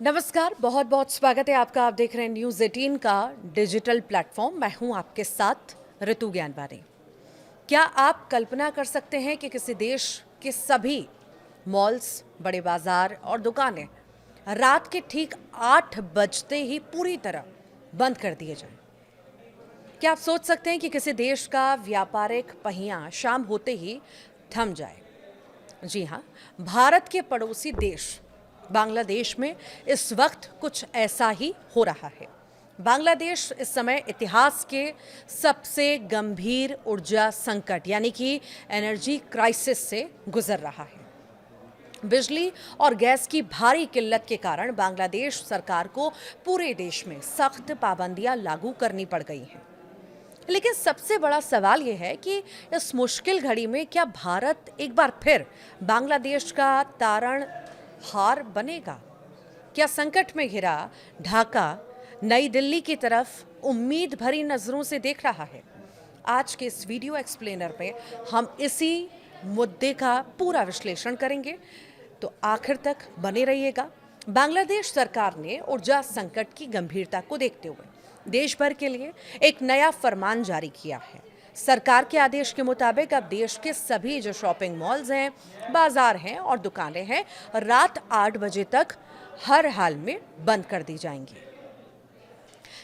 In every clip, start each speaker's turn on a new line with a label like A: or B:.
A: नमस्कार, बहुत बहुत स्वागत है आपका। आप देख रहे हैं न्यूज़ 18 का डिजिटल प्लेटफॉर्म। मैं हूं आपके साथ ऋतु ज्ञानवानी। क्या आप कल्पना कर सकते हैं कि किसी देश के सभी मॉल्स, बड़े बाजार और दुकानें रात के ठीक 8 बजते ही पूरी तरह बंद कर दिए जाएं? क्या आप सोच सकते हैं कि किसी देश का व्यापारिक पहिया शाम होते ही थम जाए? जी हाँ, भारत के पड़ोसी देश बांग्लादेश में इस वक्त कुछ ऐसा ही हो रहा है। बांग्लादेश इस समय इतिहास के सबसे गंभीर ऊर्जा संकट यानी कि एनर्जी क्राइसिस से गुजर रहा है। बिजली और गैस की भारी किल्लत के कारण बांग्लादेश सरकार को पूरे देश में सख्त पाबंदियां लागू करनी पड़ गई हैं। लेकिन सबसे बड़ा सवाल यह है कि इस मुश्किल घड़ी में क्या भारत एक बार फिर बांग्लादेश का तारण हार बनेगा? क्या संकट में घिरा ढाका नई दिल्ली की तरफ उम्मीद भरी नजरों से देख रहा है? आज के इस वीडियो एक्सप्लेनर में हम इसी मुद्दे का पूरा विश्लेषण करेंगे, तो आखिर तक बने रहिएगा। बांग्लादेश सरकार ने ऊर्जा संकट की गंभीरता को देखते हुए देश भर के लिए एक नया फरमान जारी किया है। सरकार के आदेश के मुताबिक अब देश के सभी जो शॉपिंग मॉल्स हैं, बाजार हैं और दुकानें हैं, रात 8 बजे तक हर हाल में बंद कर दी जाएंगी।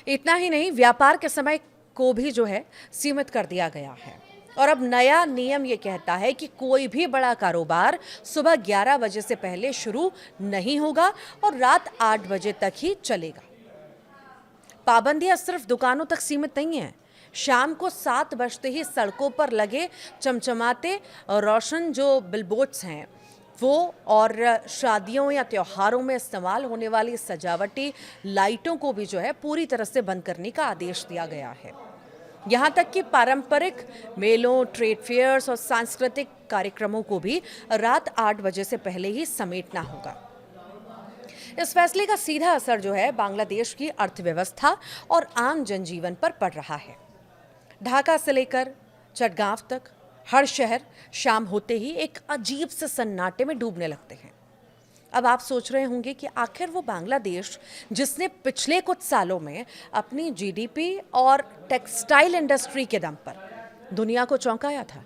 A: इतना ही नहीं, व्यापार के समय को भी जो है सीमित कर दिया गया है। और अब नया नियम ये कहता है कि कोई भी बड़ा कारोबार सुबह 11 बजे से पहले शुरू नहीं होगा और रात 8 बजे तक ही चलेगा। पाबंदियां सिर्फ दुकानों तक सीमित नहीं है। शाम को 7 बजते ही सड़कों पर लगे चमचमाते रोशन जो बिलबोर्ड्स हैं वो, और शादियों या त्योहारों में इस्तेमाल होने वाली सजावटी लाइटों को भी जो है पूरी तरह से बंद करने का आदेश दिया गया है। यहाँ तक कि पारंपरिक मेलों, ट्रेड फेयर्स और सांस्कृतिक कार्यक्रमों को भी रात 8 बजे से पहले ही समेटना होगा। इस फैसले का सीधा असर जो है बांग्लादेश की अर्थव्यवस्था और आम जनजीवन पर पड़ रहा है। ढाका से लेकर चटगांव तक हर शहर शाम होते ही एक अजीब से सन्नाटे में डूबने लगते हैं। अब आप सोच रहे होंगे कि आखिर वो बांग्लादेश जिसने पिछले कुछ सालों में अपनी जीडीपी और टेक्सटाइल इंडस्ट्री के दम पर दुनिया को चौंकाया था,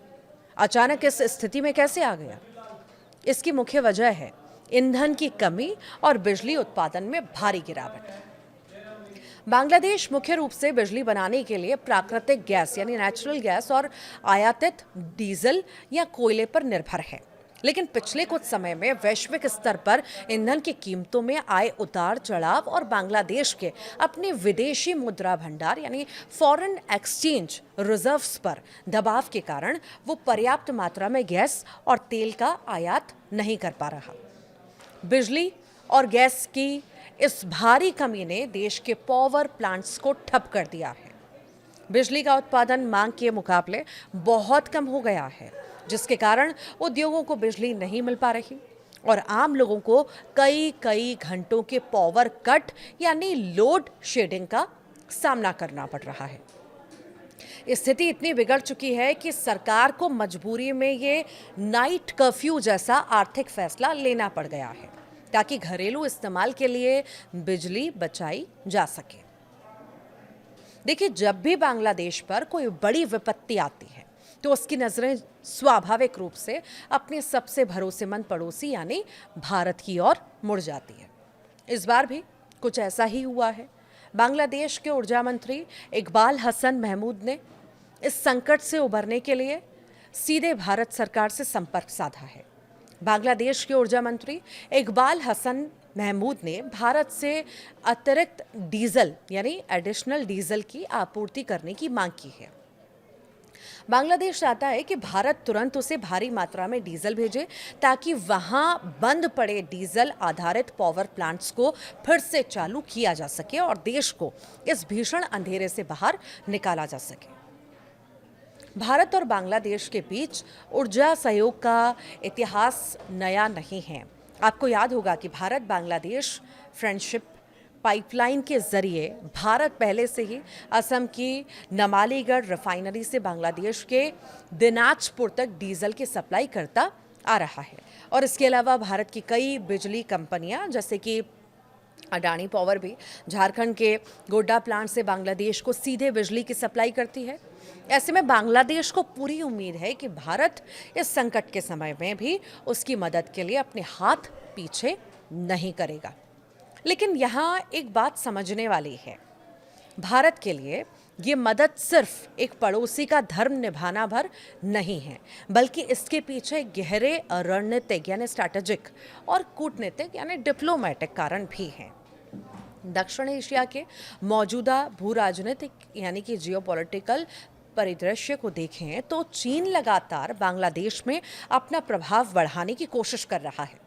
A: अचानक इस स्थिति में कैसे आ गया? इसकी मुख्य वजह है ईंधन की कमी और बिजली उत्पादन में भारी गिरावट। बांग्लादेश मुख्य रूप से बिजली बनाने के लिए प्राकृतिक गैस यानी नेचुरल गैस और आयातित डीजल या कोयले पर निर्भर है। लेकिन पिछले कुछ समय में वैश्विक स्तर पर ईंधन की कीमतों में आए उतार चढ़ाव और बांग्लादेश के अपने विदेशी मुद्रा भंडार यानी फॉरेन एक्सचेंज रिजर्व्स पर दबाव के कारण वो पर्याप्त मात्रा में गैस और तेल का आयात नहीं कर पा रहा। बिजली और गैस की इस भारी कमी ने देश के पावर प्लांट्स को ठप कर दिया है। बिजली का उत्पादन मांग के मुकाबले बहुत कम हो गया है, जिसके कारण उद्योगों को बिजली नहीं मिल पा रही और आम लोगों को कई कई घंटों के पावर कट यानी लोड शेडिंग का सामना करना पड़ रहा है। स्थिति इतनी बिगड़ चुकी है कि सरकार को मजबूरी में ये नाइट कर्फ्यू जैसा आर्थिक फैसला लेना पड़ गया है ताकि घरेलू इस्तेमाल के लिए बिजली बचाई जा सके। देखिए, जब भी बांग्लादेश पर कोई बड़ी विपत्ति आती है तो उसकी नजरें स्वाभाविक रूप से अपने सबसे भरोसेमंद पड़ोसी यानी भारत की ओर मुड़ जाती है। इस बार भी कुछ ऐसा ही हुआ है। बांग्लादेश के ऊर्जा मंत्री इकबाल हसन महमूद ने इस संकट से उबरने के लिए सीधे भारत सरकार से संपर्क साधा है। बांग्लादेश के ऊर्जा मंत्री इकबाल हसन महमूद ने भारत से अतिरिक्त डीजल यानी एडिशनल डीजल की आपूर्ति करने की मांग की है। बांग्लादेश चाहता है कि भारत तुरंत उसे भारी मात्रा में डीजल भेजे ताकि वहां बंद पड़े डीजल आधारित पावर प्लांट्स को फिर से चालू किया जा सके और देश को इस भीषण अंधेरे से बाहर निकाला जा सके। भारत और बांग्लादेश के बीच ऊर्जा सहयोग का इतिहास नया नहीं है। आपको याद होगा कि भारत बांग्लादेश फ्रेंडशिप पाइपलाइन के जरिए भारत पहले से ही असम की नमालीगढ़ रिफाइनरी से बांग्लादेश के दिनाजपुर तक डीजल की सप्लाई करता आ रहा है। और इसके अलावा भारत की कई बिजली कंपनियां जैसे कि अडानी पावर भी झारखंड के गोड्डा प्लांट से बांग्लादेश को सीधे बिजली की सप्लाई करती है। ऐसे में बांग्लादेश को पूरी उम्मीद है कि भारत इस संकट के समय में भी उसकी मदद के लिए अपने हाथ पीछे नहीं करेगा। लेकिन यहाँ एक बात समझने वाली है, भारत के लिए ये मदद सिर्फ एक पड़ोसी का धर्म निभाना भर नहीं है, बल्कि इसके पीछे गहरे रणनीतिक यानी स्ट्रैटेजिक और कूटनीतिक यानी डिप्लोमेटिक कारण भी हैं। दक्षिण एशिया के मौजूदा भू राजनीतिक यानी कि जियोपॉलिटिकल परिदृश्य को देखें तो चीन लगातार बांग्लादेश में अपना प्रभाव बढ़ाने की कोशिश कर रहा है।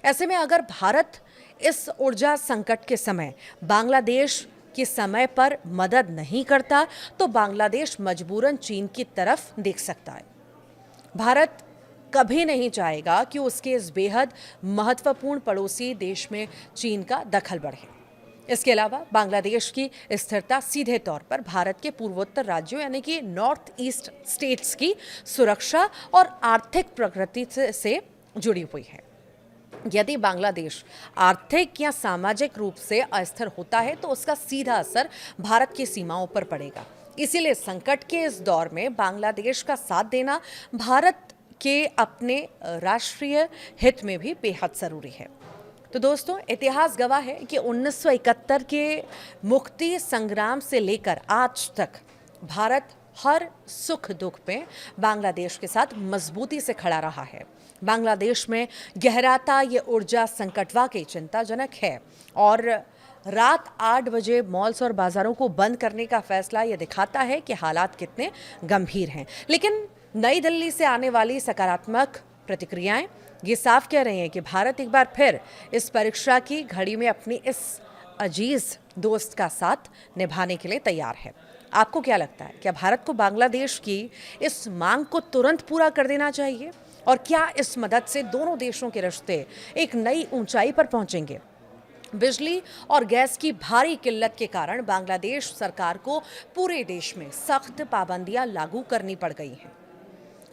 A: ऐसे में अगर भारत इस ऊर्जा संकट के समय बांग्लादेश की समय पर मदद नहीं करता तो बांग्लादेश मजबूरन चीन की तरफ देख सकता है। भारत कभी नहीं चाहेगा कि उसके इस बेहद महत्वपूर्ण पड़ोसी देश में चीन का दखल बढ़े। इसके अलावा बांग्लादेश की स्थिरता सीधे तौर पर भारत के पूर्वोत्तर राज्यों यानी कि नॉर्थ ईस्ट स्टेट्स की सुरक्षा और आर्थिक प्रगति से जुड़ी हुई है। यदि बांग्लादेश आर्थिक या सामाजिक रूप से अस्थिर होता है तो उसका सीधा असर भारत की सीमाओं पर पड़ेगा। इसीलिए संकट के इस दौर में बांग्लादेश का साथ देना भारत के अपने राष्ट्रीय हित में भी बेहद जरूरी है। तो दोस्तों, इतिहास गवाह है कि 1971 के मुक्ति संग्राम से लेकर आज तक भारत हर सुख दुख में बांग्लादेश के साथ मजबूती से खड़ा रहा है। बांग्लादेश में गहराता ये ऊर्जा संकट वाकई चिंताजनक है और रात 8 बजे मॉल्स और बाजारों को बंद करने का फैसला ये दिखाता है कि हालात कितने गंभीर हैं। लेकिन नई दिल्ली से आने वाली सकारात्मक प्रतिक्रियाएं ये साफ कह रही हैं कि भारत एक बार फिर इस परीक्षा की घड़ी में अपनी इस अजीज दोस्त का साथ निभाने के लिए तैयार है। आपको क्या लगता है, क्या भारत को बांग्लादेश की इस मांग को तुरंत पूरा कर देना चाहिए? और क्या इस मदद से दोनों देशों के रिश्ते एक नई ऊंचाई पर पहुंचेंगे? बिजली और गैस की भारी किल्लत के कारण बांग्लादेश सरकार को पूरे देश में सख्त पाबंदियां लागू करनी पड़ गई हैं।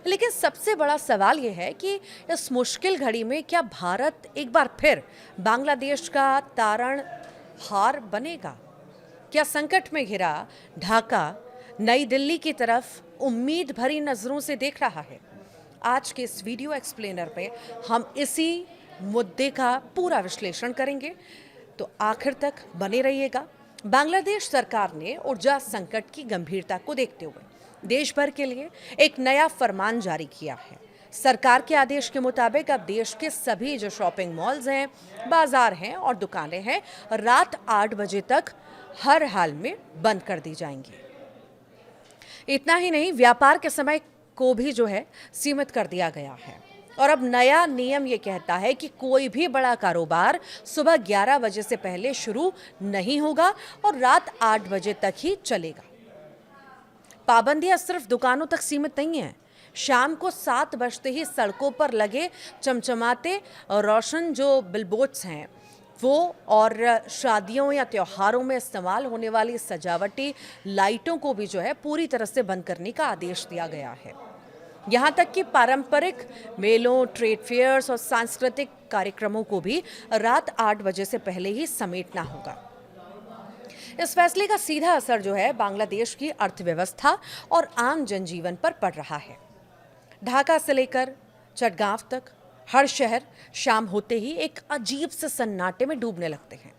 A: लेकिन सबसे बड़ा सवाल यह है कि इस मुश्किल घड़ी में क्या भारत एक बार फिर बांग्लादेश का तारणहार बनेगा? क्या संकट में घिरा ढाका नई दिल्ली की तरफ उम्मीद भरी नजरों से देख रहा है? आज के इस वीडियो एक्सप्लेनर में हम इसी मुद्दे का पूरा विश्लेषण करेंगे, तो आखिर तक बने रहिएगा। बांग्लादेश सरकार ने ऊर्जा संकट की गंभीरता को देखते हुए देश भर के लिए एक नया फरमान जारी किया है। सरकार के आदेश के मुताबिक अब देश के सभी जो शॉपिंग मॉल्स हैं, बाजार हैं और दुकानें हैं, रात 8 बजे तक हर हाल में बंद कर दी जाएंगी। इतना ही नहीं, व्यापार के समय को भी जो है सीमित कर दिया गया है और अब नया नियम ये कहता है कि कोई भी बड़ा कारोबार सुबह 11 बजे से पहले शुरू नहीं होगा और रात 8 बजे तक ही चलेगा। पाबंदियां सिर्फ दुकानों तक सीमित नहीं है। शाम को 7 बजते ही सड़कों पर लगे चमचमाते और रोशन जो बिलबोर्ड्स हैं वो और शादियों या त्योहारों में इस्तेमाल होने वाली सजावटी लाइटों को भी जो है पूरी तरह से बंद करने का आदेश दिया गया है। यहाँ तक कि पारंपरिक मेलों, ट्रेड फेयर्स और सांस्कृतिक कार्यक्रमों को भी रात 8 बजे से पहले ही समेटना होगा। इस फैसले का सीधा असर जो है बांग्लादेश की अर्थव्यवस्था और आम जनजीवन पर पड़ रहा है। ढाका से लेकर चटगांव तक हर शहर शाम होते ही एक अजीब से सन्नाटे में डूबने लगते हैं।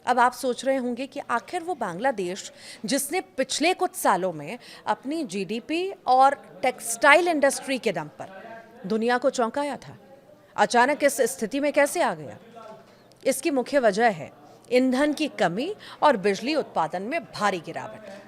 A: अब आप सोच रहे होंगे कि आखिर वो बांग्लादेश जिसने पिछले कुछ सालों में अपनी जीडीपी और टेक्सटाइल इंडस्ट्री के दम पर दुनिया को चौंकाया था, अचानक इस स्थिति में कैसे आ गया? इसकी मुख्य वजह है ईंधन की कमी और बिजली उत्पादन में भारी गिरावट।